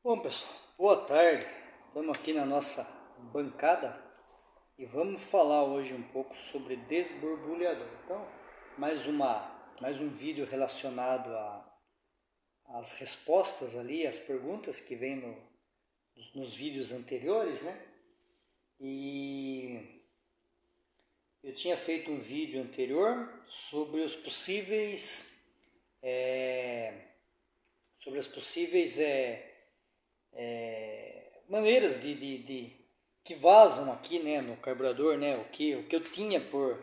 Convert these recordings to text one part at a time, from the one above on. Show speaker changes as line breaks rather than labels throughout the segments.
Bom, pessoal, boa tarde. Estamos aqui na nossa bancada e vamos falar hoje um pouco sobre desborbulhador. Então, mais um vídeo relacionado às respostas ali, às perguntas que vem nos vídeos anteriores, né? E eu tinha feito um vídeo anterior sobre os possíveis maneiras que vazam aqui, né, no carburador, né, o que eu tinha por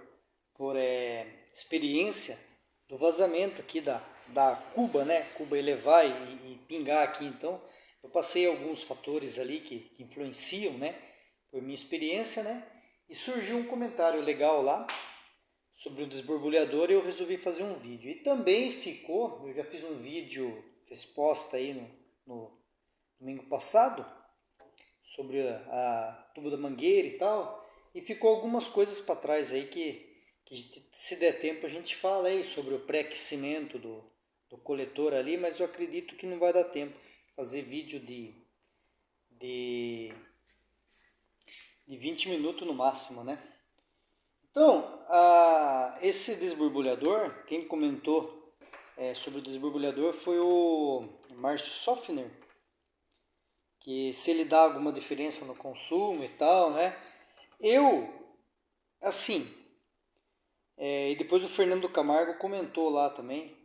experiência do vazamento aqui da cuba, né, cuba elevar e pingar aqui. Então eu passei alguns fatores ali que influenciam, né, por minha experiência, né, e surgiu um comentário legal lá sobre o desborbulhador e eu resolvi fazer um vídeo. E também ficou, eu já fiz um vídeo resposta aí no domingo passado, sobre a tubo da mangueira e tal, e ficou algumas coisas para trás aí que se der tempo a gente fala aí sobre o pré-aquecimento do coletor ali, mas eu acredito que não vai dar tempo fazer vídeo de 20 minutos no máximo, né? Então, esse desborbulhador, quem comentou sobre o desborbulhador foi o Márcio Sofner, que se ele dá alguma diferença no consumo e tal, né? E depois o Fernando Camargo comentou lá também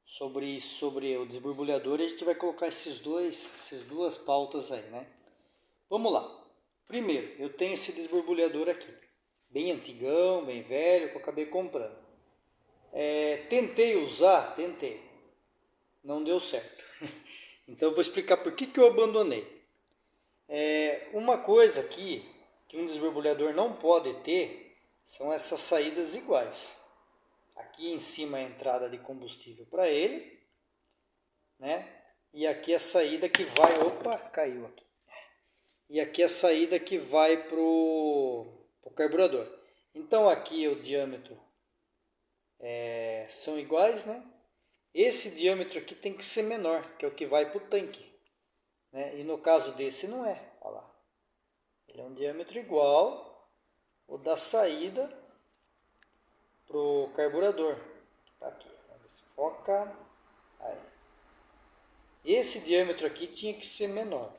sobre o desborbulhador, e a gente vai colocar essas duas pautas aí, né? Vamos lá. Primeiro, eu tenho esse desborbulhador aqui, bem antigão, bem velho, que eu acabei comprando. Tentei usar, não deu certo. Então eu vou explicar por que eu abandonei. Uma coisa aqui que um desborbulhador não pode ter são essas saídas iguais. Aqui em cima é a entrada de combustível para ele, né? E aqui a saída que vai... Opa, caiu aqui. E aqui a saída que vai para o carburador. Então aqui o diâmetro são iguais, né? Esse diâmetro aqui tem que ser menor, que é o que vai para o tanque, né? E no caso desse não é, olha lá. Ele é um diâmetro igual o da saída para o carburador. Tá aqui, vamos ver se foca. Aí. Esse diâmetro aqui tinha que ser menor.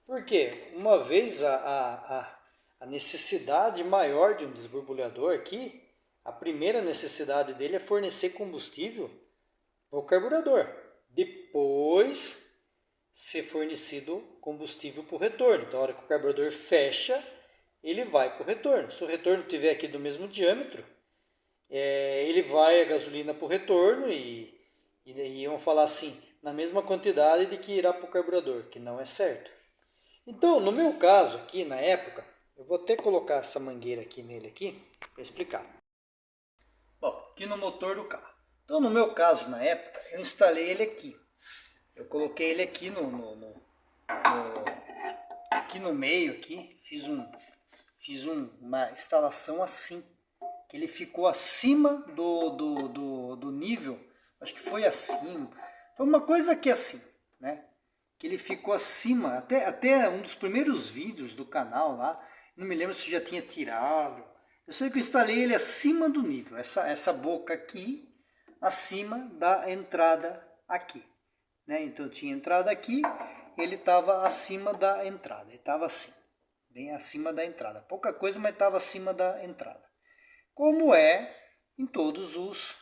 Por quê? Uma vez a necessidade maior de um desborbulhador aqui, a primeira necessidade dele é fornecer combustível para o carburador. Depois ser fornecido combustível para o retorno. Então, a hora que o carburador fecha, ele vai para o retorno. Se o retorno estiver aqui do mesmo diâmetro, ele vai a gasolina para o retorno e vamos falar assim, na mesma quantidade de que irá para o carburador, que não é certo. Então, no meu caso aqui, na época, eu vou até colocar essa mangueira aqui nele aqui, para explicar. Bom, aqui no motor do carro. Então, no meu caso, na época, eu instalei ele aqui. Eu coloquei ele aqui aqui no meio, aqui, fiz uma instalação assim, que ele ficou acima do nível, acho que foi assim, foi uma coisa que assim, né? Que ele ficou acima, até um dos primeiros vídeos do canal lá, não me lembro se já tinha tirado, eu sei que eu instalei ele acima do nível, essa boca aqui, acima da entrada aqui, né? Então eu tinha entrada aqui, ele estava acima da entrada, ele estava assim, bem acima da entrada, pouca coisa, mas estava acima da entrada, como é em todos os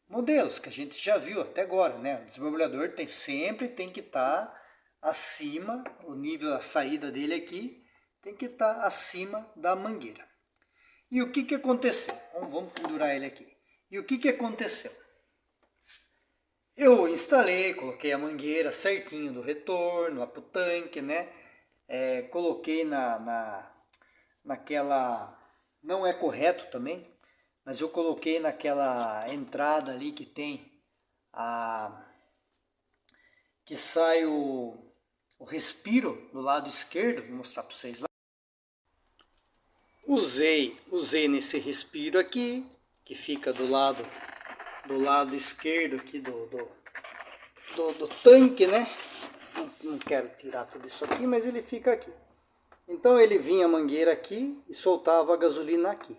modelos que a gente já viu até agora, né? O desborbulhador sempre tem que estar acima, o nível da saída dele aqui tem que estar acima da mangueira. E o que aconteceu? Vamos pendurar ele aqui. E o que aconteceu? Eu instalei, coloquei a mangueira certinho do retorno, lá para o tanque, né? Coloquei naquela... Não é correto também, mas eu coloquei naquela entrada ali que tem que sai o respiro do lado esquerdo, vou mostrar para vocês lá. Usei nesse respiro aqui, que fica do lado esquerdo aqui do tanque, né? Não quero tirar tudo isso aqui, mas ele fica aqui. Então ele vinha a mangueira aqui e soltava a gasolina aqui.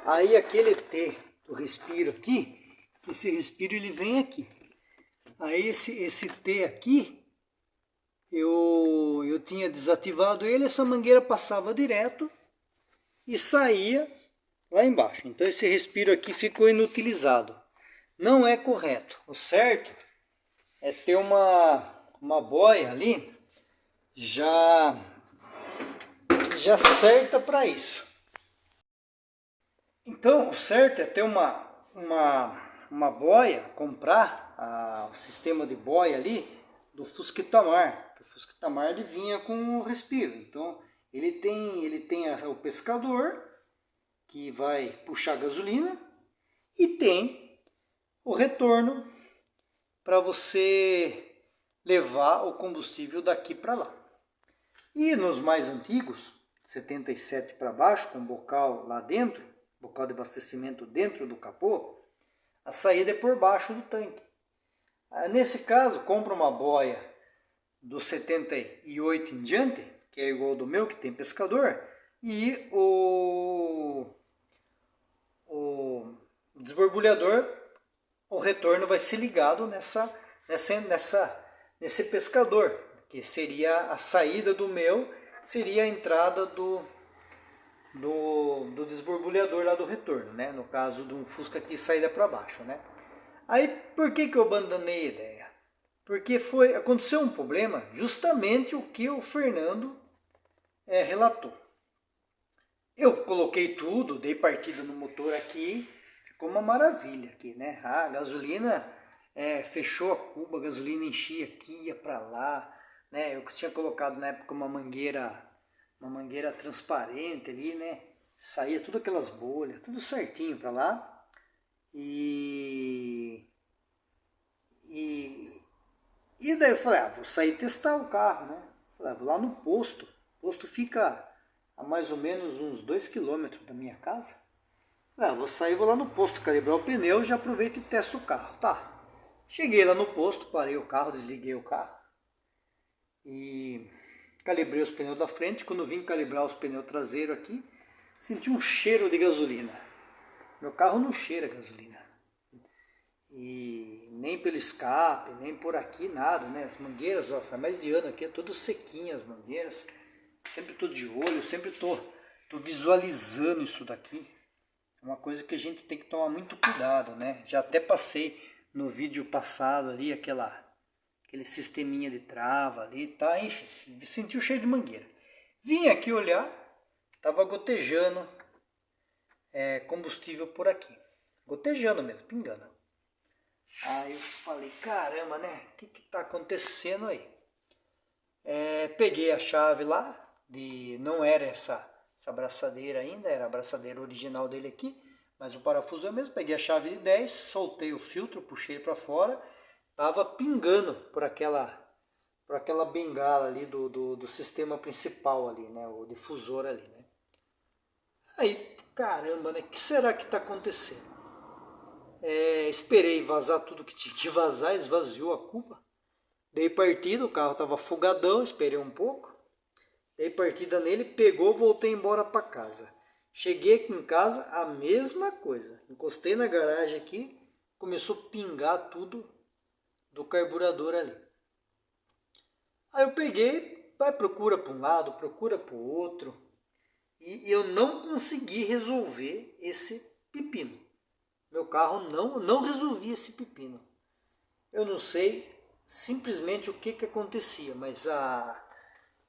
Aí aquele T do respiro aqui, esse respiro ele vem aqui. Aí esse T aqui, eu tinha desativado ele, essa mangueira passava direto e saía lá embaixo. Então esse respiro aqui ficou inutilizado. Não é correto. O certo é ter uma boia ali já certa para isso. Então o certo é ter uma boia, comprar o sistema de boia ali do Fusca Itamar. O Fusca Itamar ele vinha com o respiro. Então ele tem o pescador que vai puxar gasolina e tem o retorno para você levar o combustível daqui para lá. E nos mais antigos, 77 para baixo, com bocal lá dentro, bocal de abastecimento dentro do capô, a saída é por baixo do tanque. Nesse caso, compra uma boia do 78 em diante, que é igual ao do meu, que tem pescador, e o desborbulhador, o retorno vai ser ligado nesse pescador, que seria a saída do meu, seria a entrada do desborbulhador lá do retorno, né? No caso de um Fusca aqui, saída para baixo, né? Aí, por que eu abandonei a ideia? Porque aconteceu um problema, justamente o que o Fernando relatou. Eu coloquei tudo, dei partida no motor aqui, ficou uma maravilha aqui, né? A gasolina fechou a cuba, a gasolina enchia aqui, ia para lá, né? Eu tinha colocado na época uma mangueira transparente ali, né? Saía tudo aquelas bolhas, tudo certinho para lá. E daí eu falei, vou sair testar o carro, né? Falei, vou lá no posto. O posto fica a mais ou menos uns 2 km da minha casa. Falei, vou sair, vou lá no posto calibrar o pneu, já aproveito e testo o carro. Tá. Cheguei lá no posto, parei o carro, desliguei o carro e calibrei os pneus da frente. Quando vim calibrar os pneus traseiros aqui, senti um cheiro de gasolina. Meu carro não cheira gasolina. E nem pelo escape, nem por aqui, nada, né? As mangueiras, faz mais de ano aqui, é todas sequinhas as mangueiras. Sempre estou de olho, sempre estou visualizando isso daqui. É uma coisa que a gente tem que tomar muito cuidado, né? Já até passei no vídeo passado ali, aquele sisteminha de trava ali, tá? Enfim, senti o cheiro de mangueira. Vim aqui olhar, tava gotejando combustível por aqui. Gotejando mesmo, pingando. Aí eu falei, caramba, né? O que tá acontecendo aí? Peguei a chave lá, não era essa abraçadeira ainda, era a abraçadeira original dele aqui, mas o parafuso é o mesmo. Peguei a chave de 10, soltei o filtro, puxei ele para fora, tava pingando por aquela bengala ali do sistema principal ali, né? O difusor ali, né? Aí, caramba, né? O que será que está acontecendo? Esperei vazar tudo que tinha que vazar, esvaziou a cuba. Dei partida, o carro estava afogadão, esperei um pouco. Dei partida nele, pegou, voltei embora para casa. Cheguei aqui em casa, a mesma coisa. Encostei na garagem aqui, começou a pingar tudo do carburador ali. Aí eu peguei, procura para um lado, procura para o outro. E eu não consegui resolver esse pepino. Meu carro não resolvia esse pepino. Eu não sei simplesmente o que acontecia, mas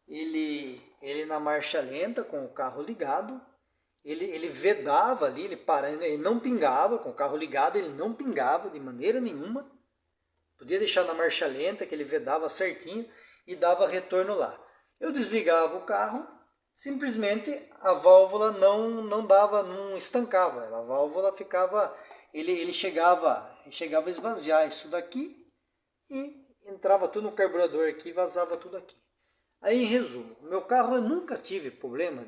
ele na marcha lenta, com o carro ligado, ele vedava ali, ele não pingava, com o carro ligado ele não pingava de maneira nenhuma. Podia deixar na marcha lenta, que ele vedava certinho e dava retorno lá. Eu desligava o carro, simplesmente a válvula não estancava, a válvula ficava, ele chegava a esvaziar isso daqui e entrava tudo no carburador aqui e vazava tudo aqui. Aí, em resumo, meu carro eu nunca tive problema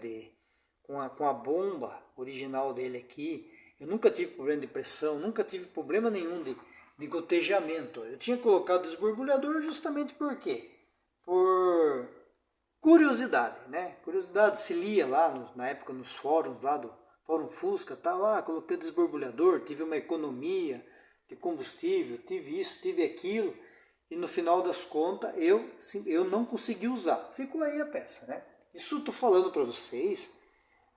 com a bomba original dele aqui, eu nunca tive problema de pressão, nunca tive problema nenhum de gotejamento. Eu tinha colocado o desborbulhador justamente por quê? por curiosidade, né? Curiosidade, se lia lá na época nos fóruns lá do Fórum Fusca, tal, coloquei o desborbulhador, tive uma economia de combustível, tive isso, tive aquilo, e no final das contas eu não consegui usar. Ficou aí a peça, né? Isso eu tô falando para vocês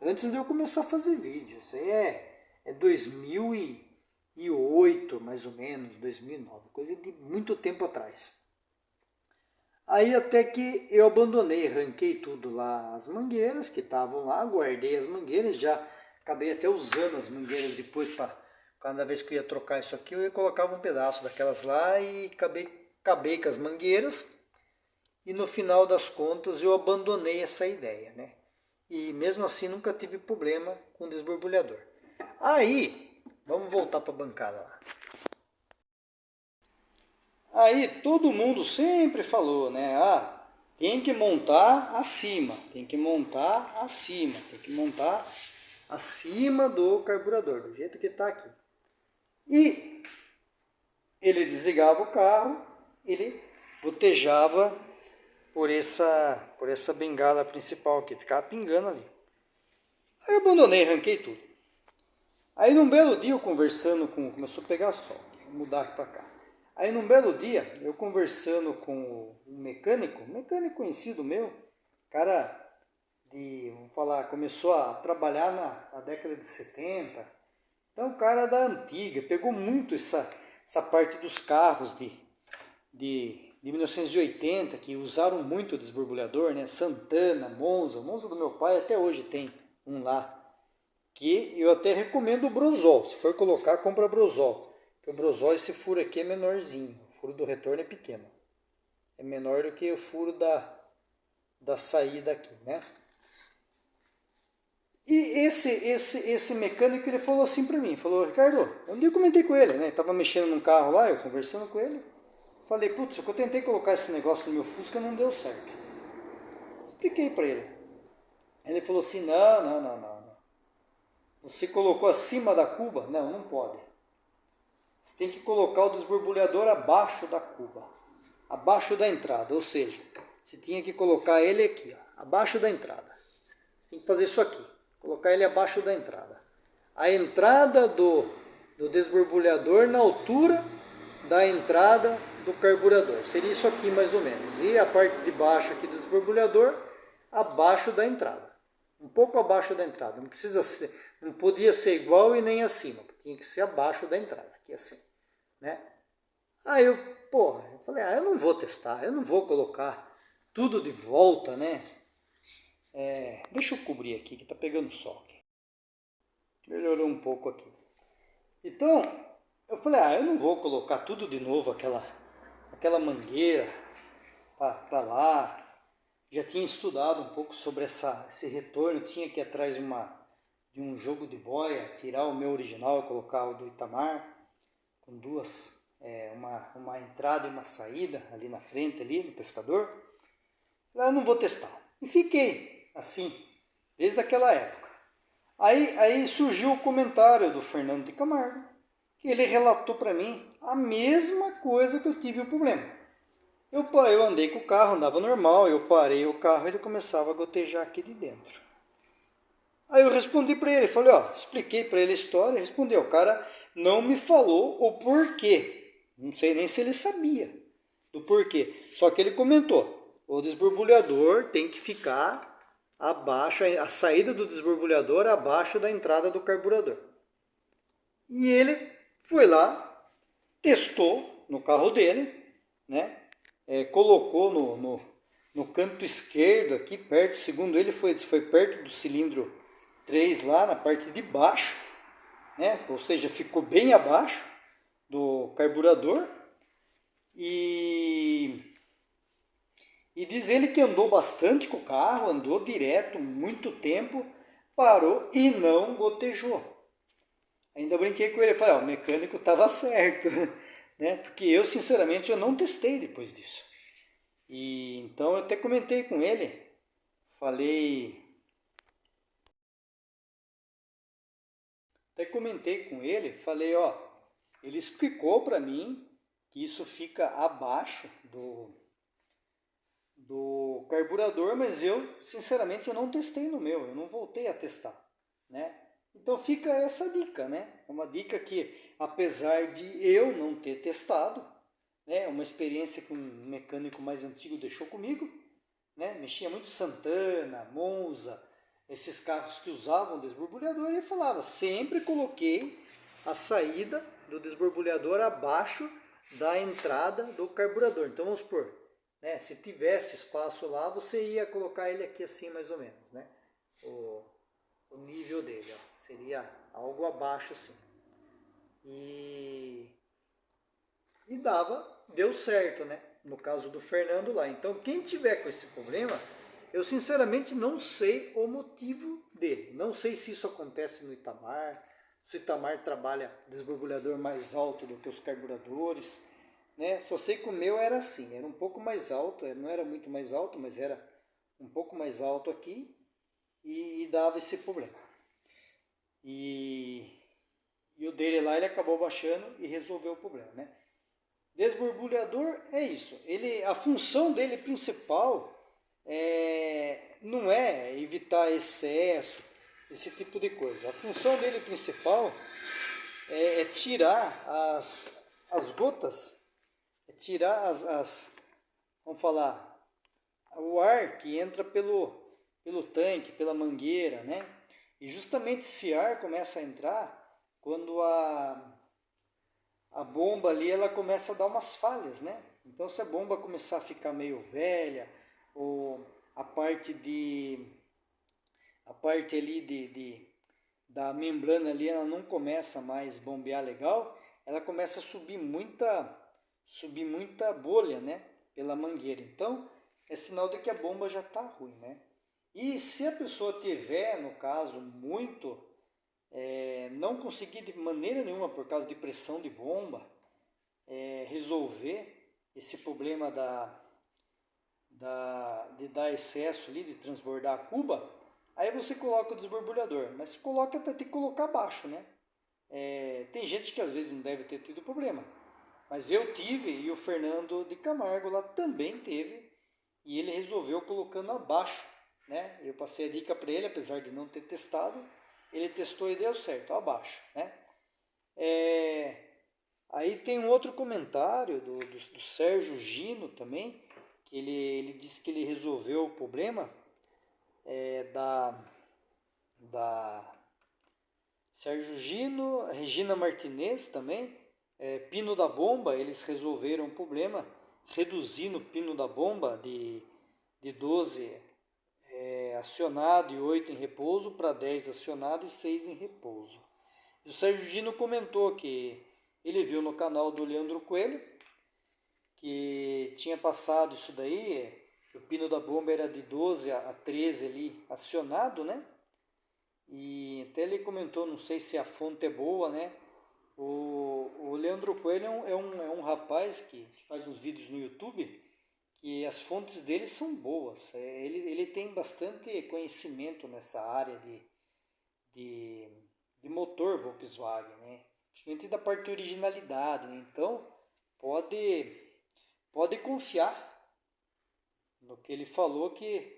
antes de eu começar a fazer vídeo. Isso aí é 2008, mais ou menos, 2009, coisa de muito tempo atrás. Aí até que eu abandonei, arranquei tudo lá, as mangueiras que estavam lá, guardei as mangueiras, já acabei até usando as mangueiras depois para cada vez que eu ia trocar isso aqui, eu colocava um pedaço daquelas lá e acabei com as mangueiras, e no final das contas eu abandonei essa ideia, né? E mesmo assim nunca tive problema com o desborbulhador. Aí, vamos voltar para a bancada lá. Aí todo mundo sempre falou, né? Tem que montar acima, tem que montar acima, tem que montar acima do carburador, do jeito que está aqui. E ele desligava o carro, ele botejava por essa bengala principal que ficava pingando ali. Aí eu abandonei, arranquei tudo. Aí num belo dia eu conversando começou a pegar sol, vou mudar aqui para cá. Aí num belo dia, eu conversando com um mecânico conhecido meu, cara vamos falar, começou a trabalhar na década de 70, então o cara da antiga, pegou muito essa parte dos carros de 1980, que usaram muito o desborbulhador, né? Santana, Monza, o Monza do meu pai até hoje tem um lá, que eu até recomendo o Brosol, se for colocar, compra Brosol. O Brosol, esse furo aqui é menorzinho, o furo do retorno é pequeno. É menor do que o furo da saída aqui, né? E esse mecânico, ele falou assim para mim, falou, Ricardo, um dia eu comentei com ele, né? Tava mexendo num carro lá, eu conversando com ele. Falei, putz, eu tentei colocar esse negócio no meu Fusca, não deu certo. Expliquei para ele. Ele falou assim, não. Você colocou acima da cuba? Não, não pode. Você tem que colocar o desborbulhador abaixo da cuba, abaixo da entrada, ou seja, você tinha que colocar ele aqui, ó, abaixo da entrada. Você tem que fazer isso aqui, colocar ele abaixo da entrada. A entrada do desborbulhador na altura da entrada do carburador. Seria isso aqui mais ou menos. E a parte de baixo aqui do desborbulhador abaixo da entrada. Um pouco abaixo da entrada. Não precisa ser, não podia ser igual e nem acima. Tinha que ser abaixo da entrada. Aqui assim, né? Aí eu falei, eu não vou testar, eu não vou colocar tudo de volta, né? Deixa eu cobrir aqui, que tá pegando sol aqui. Melhorou um pouco aqui. Então, eu falei, eu não vou colocar tudo de novo, aquela mangueira para lá. Já tinha estudado um pouco sobre esse retorno, tinha que ir atrás de um jogo de boia, tirar o meu original e colocar o do Itamar, com duas, uma entrada e uma saída ali na frente, ali no pescador. Eu não vou testar. E fiquei assim, desde aquela época. Aí surgiu o comentário do Fernando de Camargo, que ele relatou para mim a mesma coisa que eu tive o problema. Eu andei com o carro, andava normal, eu parei o carro e ele começava a gotejar aqui de dentro. Aí eu respondi para ele, falei, expliquei para ele a história, respondeu, o cara não me falou o porquê. Não sei nem se ele sabia do porquê. Só que ele comentou, o desborbulhador tem que ficar abaixo, a saída do desborbulhador abaixo da entrada do carburador. E ele foi lá, testou no carro dele, né? Colocou no canto esquerdo aqui, perto, segundo ele, foi perto do cilindro 3 lá, na parte de baixo, né? Ou seja, ficou bem abaixo do carburador. E diz ele que andou bastante com o carro, andou direto, muito tempo, parou e não gotejou. Ainda brinquei com ele, falei, o mecânico estava certo, né? Porque eu, sinceramente, eu não testei depois disso. E então eu até comentei com ele, falei, ele explicou para mim que isso fica abaixo do carburador, mas eu, sinceramente, eu não testei no meu, eu não voltei a testar, né? Então fica essa dica, né? É uma dica que, apesar de eu não ter testado, né, uma experiência que um mecânico mais antigo deixou comigo, né? Mexia muito Santana, Monza, esses carros que usavam desborbulhador, e ele falava, sempre coloquei a saída do desborbulhador abaixo da entrada do carburador. Então vamos supor, né, se tivesse espaço lá, você ia colocar ele aqui assim mais ou menos, né? O nível dele, ó, seria algo abaixo assim. E deu certo, né? No caso do Fernando lá. Então, quem tiver com esse problema, eu sinceramente não sei o motivo dele. Não sei se isso acontece no Itamar, se o Itamar trabalha desborbulhador mais alto do que os carburadores, né? Só sei que o meu era assim, era um pouco mais alto, não era muito mais alto, mas era um pouco mais alto aqui e dava esse problema. E o dele lá ele acabou baixando e resolveu o problema, né? Desborbulhador é isso. A função dele principal não é evitar excesso, esse tipo de coisa. A função dele principal é tirar as gotas, é tirar vamos falar, o ar que entra pelo tanque, pela mangueira, né? E justamente esse ar começa a entrar quando a bomba ali ela começa a dar umas falhas, né? Então se a bomba começar a ficar meio velha, ou a parte ali da membrana ali ela não começa mais a bombear legal, ela começa a subir muita bolha, né? Pela mangueira. Então é sinal de que a bomba já está ruim, né? E se a pessoa tiver, no caso, não conseguir de maneira nenhuma, por causa de pressão de bomba, resolver esse problema de dar excesso ali, de transbordar a cuba, aí você coloca o desborbulhador. Mas se coloca, vai ter que colocar abaixo, né? Tem gente que às vezes não deve ter tido problema, mas eu tive e o Fernando de Camargo lá também teve, e ele resolveu colocando abaixo, né? Eu passei a dica para ele, apesar de não ter testado, ele testou e deu certo, abaixo, né? Aí tem um outro comentário do Sérgio Gino também, que ele disse que ele resolveu o problema da Sérgio Gino, Regina Martinez também, pino da bomba, eles resolveram o problema, reduzindo o pino da bomba de 12 acionado e 8 em repouso para 10 acionado e 6 em repouso. E o Sérgio Gino comentou que ele viu no canal do Leandro Coelho que tinha passado isso daí, o pino da bomba era de 12 a 13 ali acionado, né? E até ele comentou, não sei se a fonte é boa, né? O Leandro Coelho é um rapaz que faz uns vídeos no YouTube que as fontes dele são boas. Ele tem bastante conhecimento nessa área de motor Volkswagen, né? Principalmente da parte de originalidade, né? Então pode confiar no que ele falou, que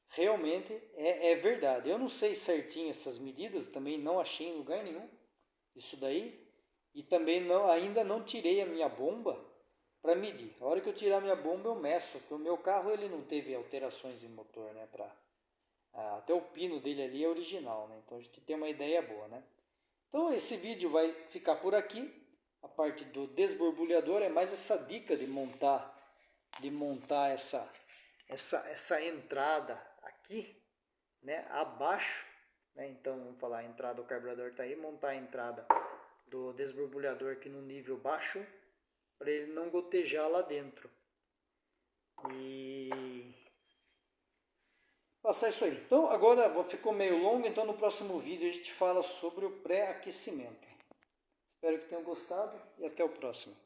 realmente é verdade. Eu não sei certinho essas medidas, também não achei em lugar nenhum isso daí, e também ainda não tirei a minha bomba para medir. A hora que eu tirar a minha bomba eu meço, porque o meu carro ele não teve alterações de motor, né? Até o pino dele ali é original, né? Então a gente tem uma ideia boa, né? Então esse vídeo vai ficar por aqui. A parte do desborbulhador é mais essa dica de montar essa entrada aqui, né, abaixo, né? Então vamos falar, a entrada do carburador está aí, montar a entrada do desborbulhador aqui no nível baixo para ele não gotejar lá dentro e passar isso aí. Então agora ficou meio longo, então no próximo vídeo a gente fala sobre o pré-aquecimento. Espero que tenham gostado e até o próximo.